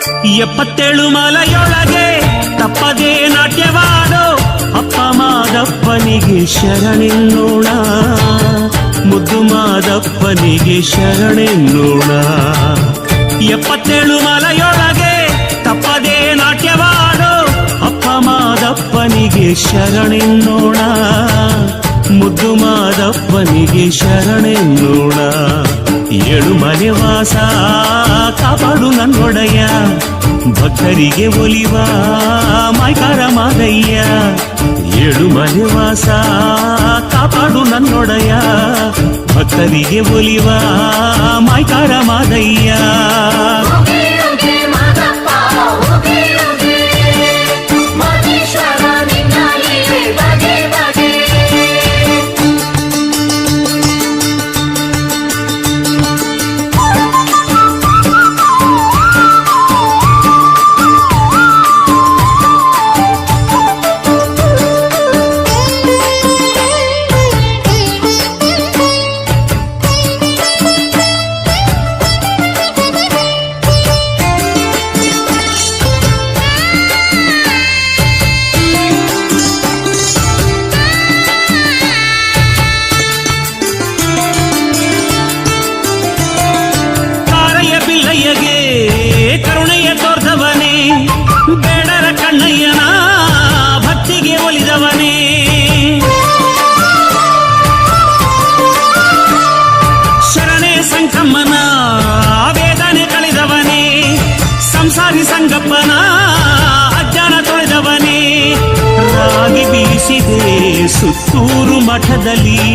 77 ಮಲೆಯೊಳಗೆ ತಪ್ಪದೇ ನಾಟ್ಯವಾಡೋ ಅಪ್ಪ ಮಾದಪ್ಪನಿಗೆ ಶರಣೆನ್ನೋಣ, ಮುದ್ದು ಮಾದಪ್ಪನಿಗೆ ಶರಣೆನ್ನೋಣ. 77 ಮಲೆಯೊಳಗೆ ತಪ್ಪದೇ ನಾಟ್ಯವಾಡೋ ಅಪ್ಪ ಮಾದಪ್ಪನಿಗೆ ಶರಣೆನ್ನೋಣ, ಮುದ್ದು ಮಾದಪ್ಪನಿಗೆ ಶರಣೆನ್ನೋಣ. 7 ಮನೆ ವಾಸ ಕಾಪಾಡು ನನ್ನೊಡೆಯ, ಭಕ್ತರಿಗೆ ಒಲಿವ ಮೈಕಾರ ಮಾದಯ್ಯ. 7 ಮನೆ ವಾಸ ಕಾಪಾಡು ನನ್ನೊಡೆಯ, ಭಕ್ತರಿಗೆ ಒಲಿವ ಮೈಕಾರ ಮಾದಯ್ಯ. ಕರುಣೆಯ ತೋರ್ದವನೇ, ಬೇಡರ ಕಣ್ಣಯ್ಯನ ಭಕ್ತಿಗೆ ಒಲಿದವನೇ. ಶರಣೆ ಸಂಕಮ್ಮನ ವೇದನೆ ಕಳೆದವನೇ, ಸಂಸಾರಿ ಸಂಗಪ್ಪನ ಅಜ್ಞಾನ ತೊಳೆದವನೇ. ರಾಗಿ ಬೀಸಿದೆ ಸುತ್ತೂರು ಮಠದಲ್ಲಿ.